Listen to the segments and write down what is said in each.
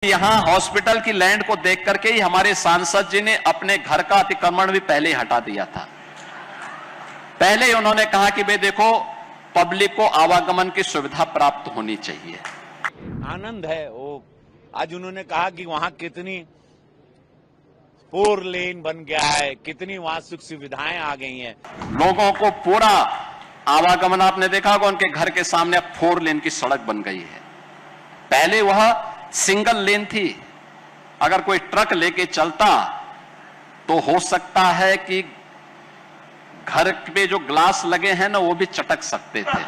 यहां हॉस्पिटल की लैंड को देख करके ही हमारे सांसद जी ने अपने घर का अतिक्रमण भी पहले हटा दिया था। पहले ही उन्होंने कहा कि भाई देखो, पब्लिक को आवागमन की सुविधा प्राप्त होनी चाहिए। आनंद है वो, आज उन्होंने कहा कि वहां कितनी 4 लेन बन गया है, कितनी वहां सुख सुविधाएं आ गई हैं। लोगों को पूरा आवागमन, आपने देखा होगा उनके घर के सामने अब 4 लेन की सड़क बन गई है। पहले वह सिंगल लेन थी, अगर कोई ट्रक लेके चलता तो हो सकता है कि घर पे जो ग्लास लगे हैं ना वो भी चटक सकते थे।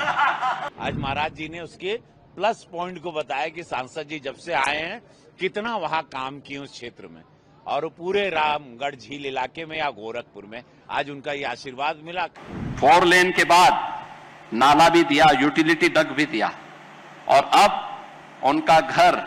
आज महाराज जी ने उसके प्लस पॉइंट को बताया कि सांसद जी जब से आए हैं कितना वहां काम किए उस क्षेत्र में, और पूरे रामगढ़ झील इलाके में या गोरखपुर में आज उनका ये आशीर्वाद मिला। 4 लेन के बाद नाला भी दिया, यूटिलिटी डक भी दिया, और अब उनका घर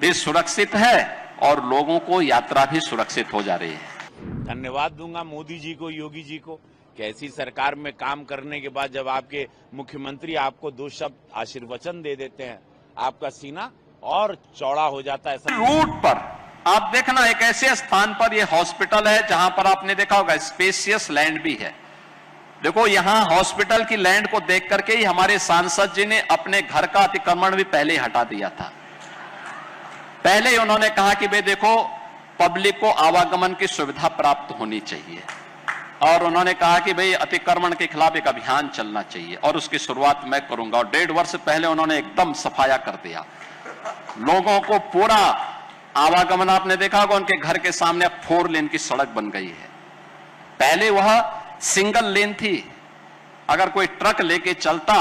भी सुरक्षित है और लोगों को यात्रा भी सुरक्षित हो जा रही है। धन्यवाद दूंगा मोदी जी को, योगी जी को, कि ऐसी सरकार में काम करने के बाद जब आपके मुख्यमंत्री आपको 2 शब्द आशीर्वचन दे देते हैं, आपका सीना और चौड़ा हो जाता है। रूट पर आप देखना, एक ऐसे स्थान पर यह हॉस्पिटल है जहां पर आपने देखा होगा स्पेशियस लैंड भी है। देखो, यहां हॉस्पिटल की लैंड को देख करके ही हमारे सांसद जी ने अपने घर का अतिक्रमण भी पहले हटा दिया था। पहले ही उन्होंने कहा कि भाई देखो, पब्लिक को आवागमन की सुविधा प्राप्त होनी चाहिए, और उन्होंने कहा कि भाई अतिक्रमण के खिलाफ एक अभियान चलना चाहिए, और उसकी शुरुआत मैं करूंगा। और 1.5 वर्ष पहले उन्होंने एकदम सफाया कर दिया। लोगों को पूरा आवागमन, आपने देखा होगा उनके घर के सामने अब 4 लेन की सड़क बन गई है। पहले वह सिंगल लेन थी, अगर कोई ट्रक लेके चलता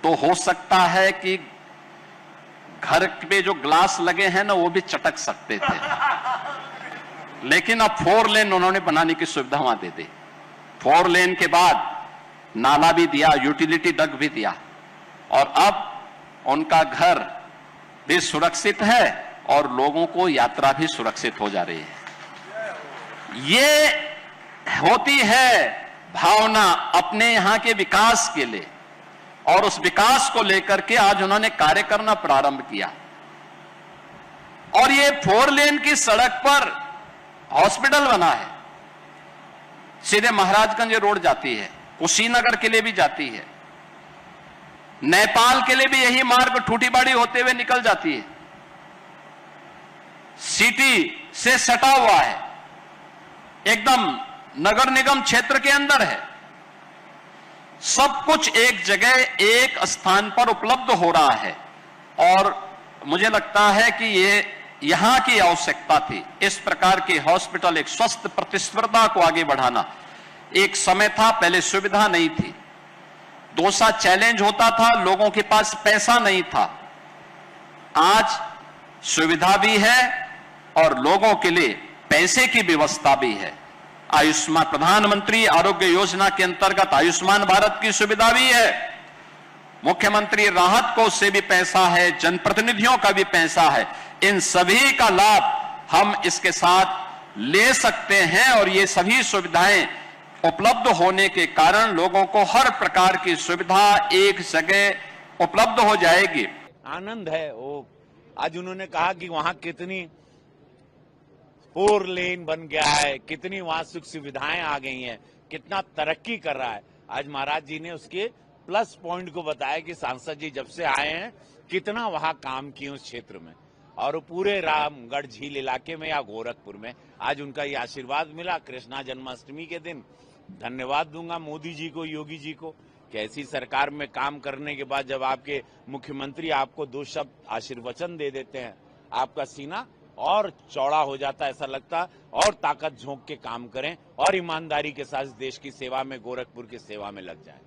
तो हो सकता है कि घर पे जो ग्लास लगे हैं ना वो भी चटक सकते थे। लेकिन अब 4 लेन उन्होंने बनाने की सुविधा वहां दे दी। 4 लेन के बाद नाला भी दिया, यूटिलिटी डक भी दिया, और अब उनका घर भी सुरक्षित है और लोगों को यात्रा भी सुरक्षित हो जा रही है। ये होती है भावना अपने यहां के विकास के लिए, और उस विकास को लेकर के आज उन्होंने कार्य करना प्रारंभ किया। और ये 4 लेन की सड़क पर हॉस्पिटल बना है, सीधे महाराजगंज रोड जाती है, कुशीनगर के लिए भी जाती है, नेपाल के लिए भी यही मार्ग ठूठीबाड़ी होते हुए निकल जाती है, सिटी से सटा हुआ है, एकदम नगर निगम क्षेत्र के अंदर है। सब कुछ एक जगह एक स्थान पर उपलब्ध हो रहा है, और मुझे लगता है कि ये यहां की आवश्यकता थी। इस प्रकार के हॉस्पिटल, एक स्वस्थ प्रतिस्पर्धा को आगे बढ़ाना। एक समय था पहले सुविधा नहीं थी, दूसरा चैलेंज होता था, लोगों के पास पैसा नहीं था। आज सुविधा भी है और लोगों के लिए पैसे की व्यवस्था भी है। आयुष्मान प्रधानमंत्री आरोग्य योजना के अंतर्गत आयुष्मान भारत की सुविधा भी है, मुख्यमंत्री राहत कोष से भी पैसा है, जनप्रतिनिधियों का भी पैसा है। इन सभी का लाभ हम इसके साथ ले सकते हैं, और ये सभी सुविधाएं उपलब्ध होने के कारण लोगों को हर प्रकार की सुविधा एक जगह उपलब्ध हो जाएगी। आनंद है वो, आज उन्होंने कहा कि वहां कितनी 4 लेन बन गया है, कितनी वहां सुख सुविधाएं आ गई हैं, कितना तरक्की कर रहा है। आज महाराज जी ने उसके प्लस पॉइंट को बताया कि सांसद जी जब से आए हैं कितना वहां काम किए उस क्षेत्र में, और पूरे रामगढ़ झील इलाके में या गोरखपुर में आज उनका ये आशीर्वाद मिला कृष्णा जन्माष्टमी के दिन। धन्यवाद दूंगा मोदी जी को, योगी जी को, कि ऐसी सरकार में काम करने के बाद जब आपके मुख्यमंत्री आपको 2 शब्द आशीर्वचन दे देते हैं, आपका सीना और चौड़ा हो जाता है। ऐसा लगता है और ताकत झोंक के काम करें और ईमानदारी के साथ देश की सेवा में, गोरखपुर की सेवा में लग जाएं।